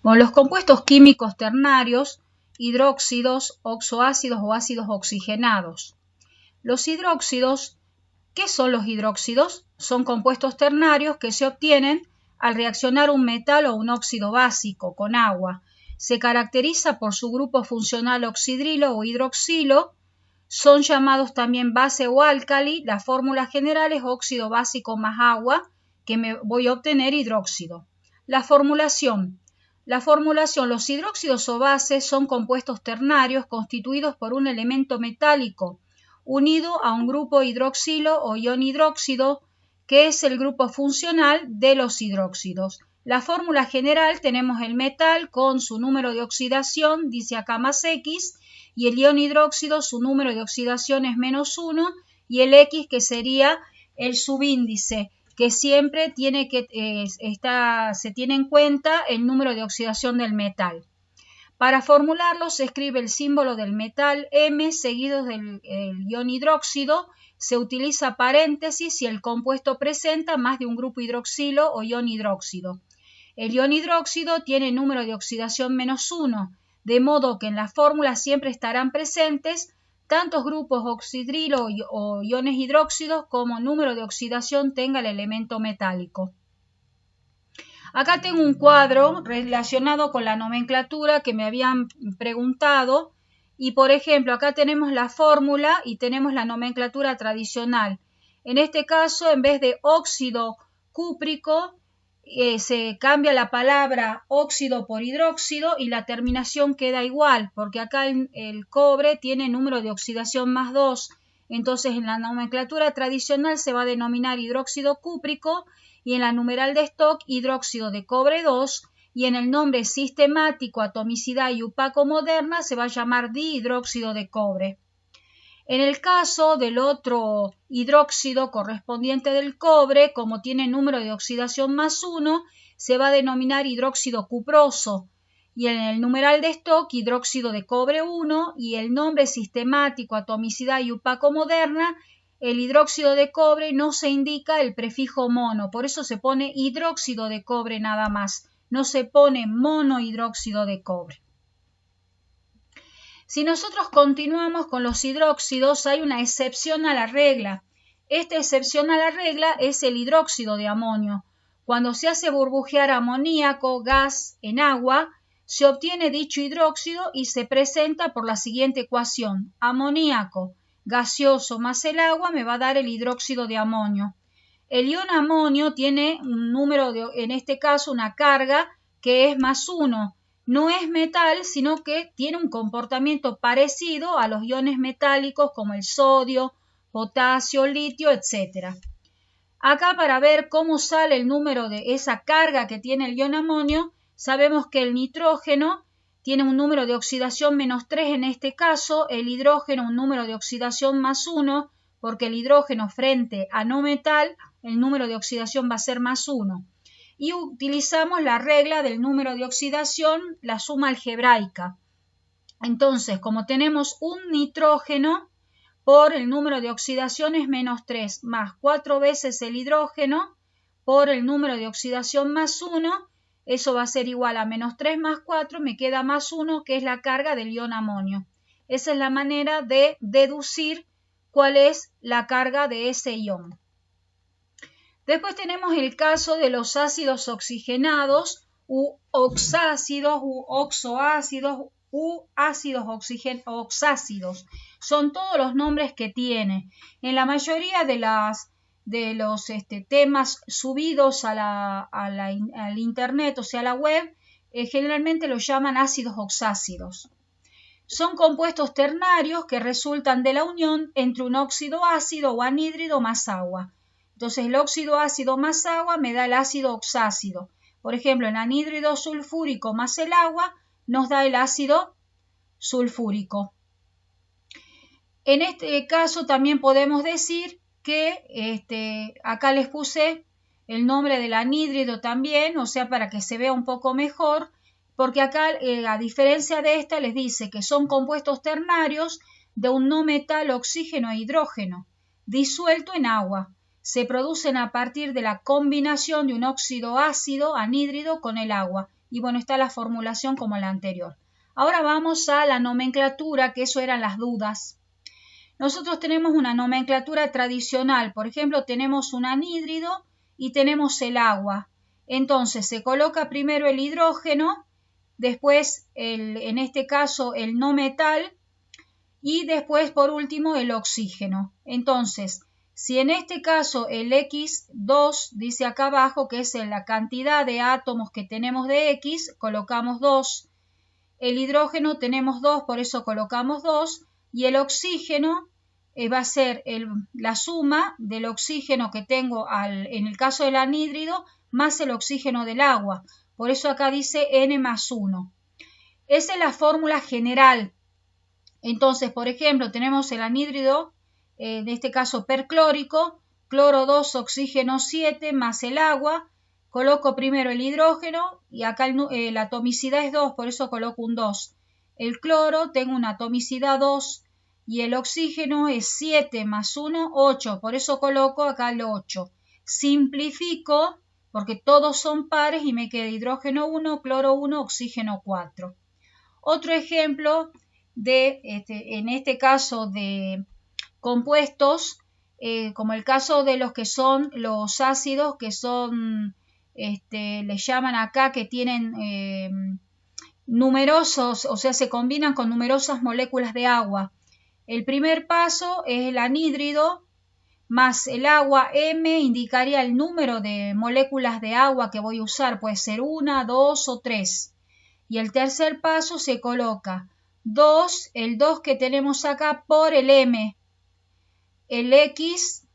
Bueno, los compuestos químicos ternarios, hidróxidos, oxoácidos o ácidos oxigenados. Los hidróxidos, ¿qué son los hidróxidos? Son compuestos ternarios que se obtienen al reaccionar un metal o un óxido básico con agua. Se caracteriza por su grupo funcional oxidrilo o hidroxilo. Son llamados también base o álcali. La fórmula general es óxido básico más agua, que me voy a obtener hidróxido. La formulación, los hidróxidos o bases son compuestos ternarios constituidos por un elemento metálico unido a un grupo hidroxilo o ion hidróxido, que es el grupo funcional de los hidróxidos. La fórmula general tenemos el metal con su número de oxidación, dice acá más X, y el ion hidróxido, su número de oxidación es -1, y el X que sería el subíndice, que siempre tiene que, se tiene en cuenta el número de oxidación del metal. Para formularlo se escribe el símbolo del metal M seguido del ion hidróxido. Se utiliza paréntesis si el compuesto presenta más de un grupo hidroxilo o ion hidróxido. El ion hidróxido tiene número de oxidación -1, de modo que en la fórmula siempre estarán presentes tantos grupos oxidrilo o iones hidróxidos como número de oxidación tenga el elemento metálico. Acá tengo un cuadro relacionado con la nomenclatura que me habían preguntado y, por ejemplo, acá tenemos la fórmula y tenemos la nomenclatura tradicional. En este caso, en vez de óxido cúprico, se cambia la palabra óxido por hidróxido y la terminación queda igual, porque acá el cobre tiene número de oxidación +2. Entonces, en la nomenclatura tradicional se va a denominar hidróxido cúprico, y en la numeral de stock hidróxido de cobre 2, y en el nombre sistemático, atomicidad y UPACO moderna se va a llamar dihidróxido de cobre. En el caso del otro hidróxido correspondiente del cobre, como tiene número de oxidación +1, se va a denominar hidróxido cuproso, y en el numeral de stock hidróxido de cobre 1, y el nombre sistemático, atomicidad y UPACO moderna. El hidróxido de cobre no se indica el prefijo mono, por eso se pone hidróxido de cobre nada más, no se pone monohidróxido de cobre. Si nosotros continuamos con los hidróxidos, hay una excepción a la regla. Esta excepción a la regla es el hidróxido de amonio. Cuando se hace burbujear amoníaco, gas, en agua, se obtiene dicho hidróxido y se presenta por la siguiente ecuación. Amoníaco gaseoso más el agua me va a dar el hidróxido de amonio. El ion amonio tiene un número, en este caso una carga que es +1. No es metal, sino que tiene un comportamiento parecido a los iones metálicos como el sodio, potasio, litio, etc. Acá, para ver cómo sale el número de esa carga que tiene el ion amonio, sabemos que el nitrógeno tiene un número de oxidación -3 en este caso, el hidrógeno un número de oxidación +1, porque el hidrógeno frente a no metal, el número de oxidación va a ser +1. Y utilizamos la regla del número de oxidación, la suma algebraica. Entonces, como tenemos un nitrógeno, por el número de oxidación es -3, más 4 veces el hidrógeno, por el número de oxidación +1, eso va a ser igual a -3 más 4, me queda +1, que es la carga del ion amonio. Esa es la manera de deducir cuál es la carga de ese ion. Después tenemos el caso de los ácidos oxigenados, u oxácidos, u oxoácidos, u ácidos oxácidos. Son todos los nombres que tiene. En la mayoría de los temas subidos al internet, o sea, a la web, generalmente los llaman ácidos oxácidos. Son compuestos ternarios que resultan de la unión entre un óxido ácido o anhídrido más agua. Entonces, el óxido ácido más agua me da el ácido oxácido. Por ejemplo, el anhídrido sulfúrico más el agua nos da el ácido sulfúrico. En este caso también podemos decir que acá les puse el nombre del anhídrido también, o sea, para que se vea un poco mejor, porque acá, a diferencia de esta, les dice que son compuestos ternarios de un no metal, oxígeno e hidrógeno, disuelto en agua. Se producen a partir de la combinación de un óxido ácido anhídrido con el agua. y bueno, está la formulación como la anterior. Ahora vamos a la nomenclatura, que eso eran las dudas. Nosotros tenemos una nomenclatura tradicional, por ejemplo, tenemos un anhídrido y tenemos el agua. Entonces se coloca primero el hidrógeno, después en este caso el no metal y después por último el oxígeno. Entonces, si en este caso el X2 dice acá abajo que es la cantidad de átomos que tenemos de X, colocamos 2. El hidrógeno tenemos 2, por eso colocamos 2. Y el oxígeno va a ser la suma del oxígeno que tengo en el caso del anhídrido más el oxígeno del agua. Por eso acá dice N más 1. Esa es la fórmula general. Entonces, por ejemplo, tenemos el anhídrido, en este caso perclórico, cloro 2, oxígeno 7, más el agua. Coloco primero el hidrógeno y acá la atomicidad es 2, por eso coloco un 2. El cloro tengo una atomicidad 2 y el oxígeno es 7 más 1, 8, por eso coloco acá el 8. Simplifico porque todos son pares y me queda hidrógeno 1, cloro 1, oxígeno 4. Otro ejemplo en este caso de compuestos, como el caso de los que son los ácidos, que son, le llaman acá que tienen numerosos, o sea, se combinan con numerosas moléculas de agua. El primer paso es el anhídrido más el agua. M indicaría el número de moléculas de agua que voy a usar, puede ser 1, 2 o 3. Y el tercer paso se coloca 2, el 2 que tenemos acá por el M, el X,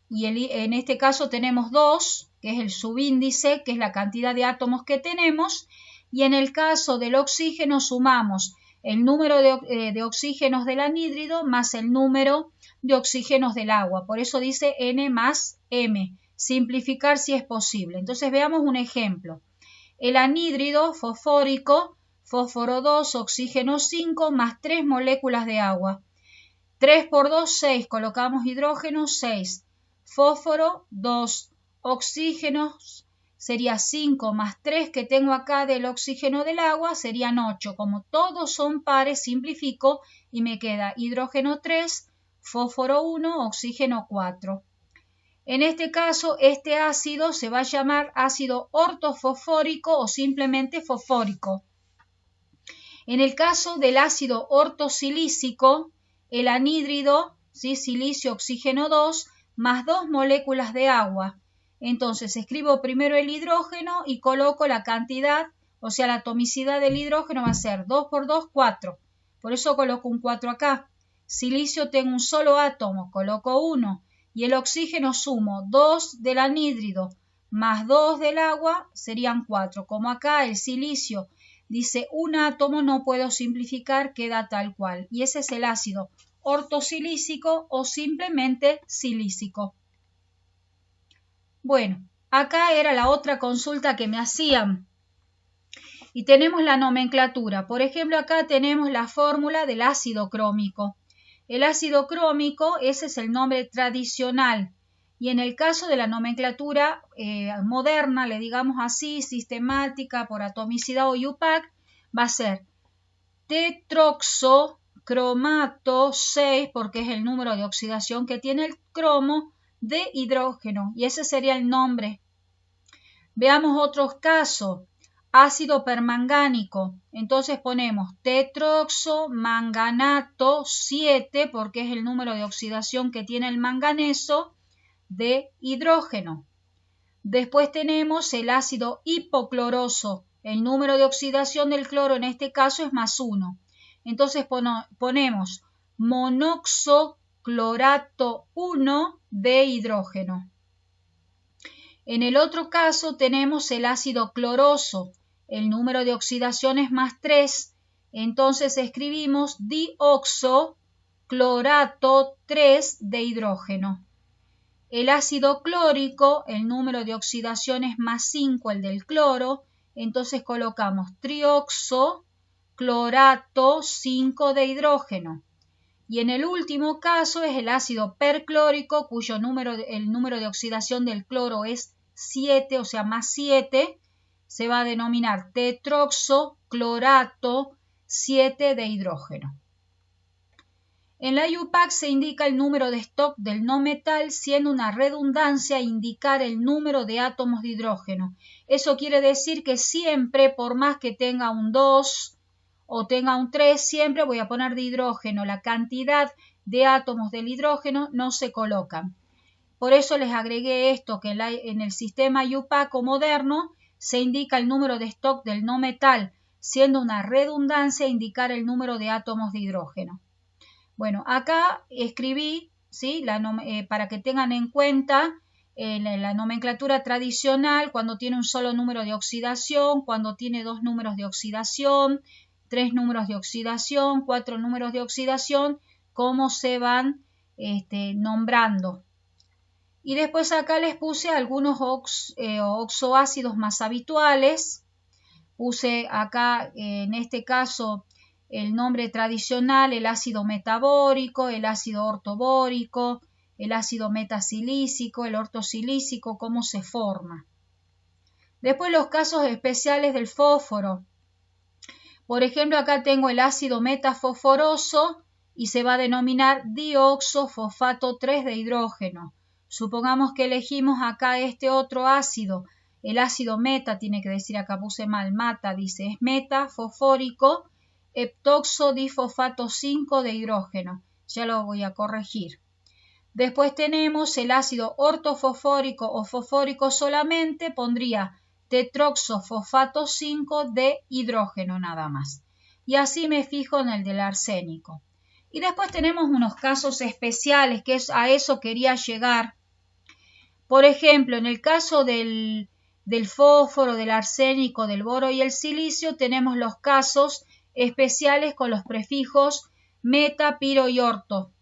y en este caso tenemos 2, que es el subíndice, que es la cantidad de átomos que tenemos, y en el caso del oxígeno sumamos el número de oxígenos del anhídrido más el número de oxígenos del agua. Por eso dice N más M. Simplificar si es posible. Entonces veamos un ejemplo. El anhídrido fosfórico, fósforo 2, oxígeno 5, más 3 moléculas de agua. 3 por 2, 6. Colocamos hidrógeno, 6. Fósforo, 2. Oxígenos sería 5 más 3 que tengo acá del oxígeno del agua, serían 8. Como todos son pares, simplifico y me queda hidrógeno 3, fósforo 1, oxígeno 4. En este caso, este ácido se va a llamar ácido ortofosfórico o simplemente fosfórico. En el caso del ácido ortosilícico, el anhídrido, ¿sí? Silicio, oxígeno 2, más 2 moléculas de agua. Entonces escribo primero el hidrógeno y coloco la cantidad, o sea, la atomicidad del hidrógeno va a ser 2 por 2, 4. Por eso coloco un 4 acá. Silicio tengo un solo átomo, coloco 1. Y el oxígeno sumo 2 del anhídrido más 2 del agua, serían 4. Como acá el silicio dice un átomo, no puedo simplificar, queda tal cual. Y ese es el ácido ortosilícico o simplemente silícico. Bueno, acá era la otra consulta que me hacían. Y tenemos la nomenclatura. Por ejemplo, acá tenemos la fórmula del ácido crómico. El ácido crómico, ese es el nombre tradicional. Y en el caso de la nomenclatura moderna, le digamos así, sistemática por atomicidad o IUPAC, va a ser tetroxocromato 6, porque es el número de oxidación que tiene el cromo, de hidrógeno, y ese sería el nombre. Veamos otros casos. Ácido permangánico, entonces ponemos tetroxomanganato 7, porque es el número de oxidación que tiene el manganeso, de hidrógeno. Después tenemos el ácido hipocloroso, el número de oxidación del cloro en este caso es más 1. Entonces ponemos monoxoclorato 1 de hidrógeno. En el otro caso tenemos el ácido cloroso, el número de oxidación es más 3, entonces escribimos dioxoclorato 3 de hidrógeno. El ácido clórico, el número de oxidación es más 5, el del cloro, entonces colocamos trioxoclorato 5 de hidrógeno. Y en el último caso es el ácido perclórico, cuyo el número de oxidación del cloro es 7, o sea, más 7, se va a denominar tetroxoclorato 7 de hidrógeno. En la IUPAC se indica el número de stock del no metal, siendo una redundancia indicar el número de átomos de hidrógeno. Eso quiere decir que siempre, por más que tenga un 2 o tenga un 3, siempre voy a poner de hidrógeno. La cantidad de átomos del hidrógeno no se colocan. Por eso les agregué esto, que en el sistema IUPAC moderno se indica el número de stock del no metal, siendo una redundancia indicar el número de átomos de hidrógeno. Bueno, acá escribí, ¿sí? Para que tengan en cuenta la nomenclatura tradicional, cuando tiene un solo número de oxidación, cuando tiene 2 números de oxidación, 3 números de oxidación, 4 números de oxidación, cómo se van nombrando. Y después acá les puse algunos oxoácidos más habituales. Puse acá, en este caso, el nombre tradicional, el ácido metabórico, el ácido ortobórico, el ácido metacilícico, el ortosilícico, cómo se forma. Después los casos especiales del fósforo. Por ejemplo, acá tengo el ácido metafosforoso y se va a denominar dioxofosfato 3 de hidrógeno. Supongamos que elegimos acá este otro ácido. El ácido meta, tiene que decir acá, puse mal, mata, dice, es metafosfórico, heptoxodifosfato 5 de hidrógeno. Ya lo voy a corregir. Después tenemos el ácido ortofosfórico o fosfórico solamente, pondría tetroxofosfato 5 de hidrógeno nada más. Y así me fijo en el del arsénico. Y después tenemos unos casos especiales, que a eso quería llegar. Por ejemplo, en el caso del fósforo, del arsénico, del boro y el silicio, tenemos los casos especiales con los prefijos meta, piro y orto.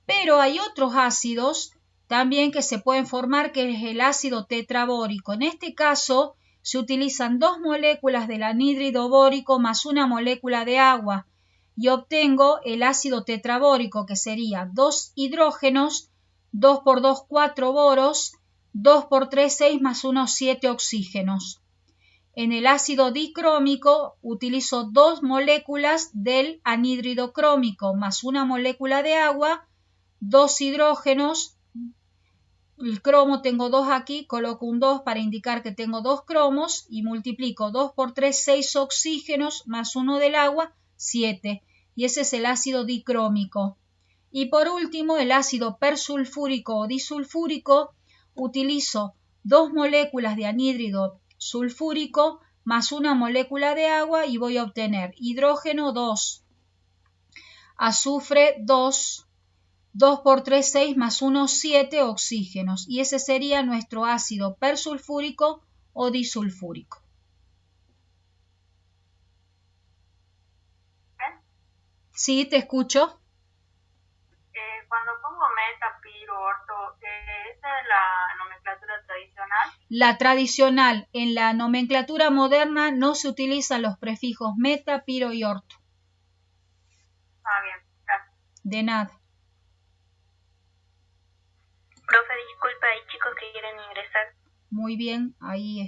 Pero hay otros ácidos también que se pueden formar, que es el ácido tetrabórico. En este caso se utilizan 2 moléculas del anhídrido bórico más una molécula de agua y obtengo el ácido tetrabórico, que sería 2 hidrógenos, 2 por 2, 4 boros, 2 por 3, 6 más 1, 7 oxígenos. En el ácido dicrómico utilizo 2 moléculas del anhídrido crómico más una molécula de agua, 2 hidrógenos, el cromo tengo 2 aquí, coloco un 2 para indicar que tengo 2 cromos y multiplico 2 por 3, 6 oxígenos más 1 del agua, 7. Y ese es el ácido dicrómico. Y por último, el ácido persulfúrico o disulfúrico, utilizo 2 moléculas de anhídrido sulfúrico más una molécula de agua y voy a obtener hidrógeno 2, azufre 2, 2 por 3, 6 más 1, 7 oxígenos. Y ese sería nuestro ácido persulfúrico o disulfúrico. Sí, te escucho. Cuando pongo meta, piro, orto, ¿esa es la nomenclatura tradicional? La tradicional. En la nomenclatura moderna no se utilizan los prefijos meta, piro y orto. Bien, gracias. De nada. Profe, disculpa, hay chicos que quieren ingresar. Muy bien, ahí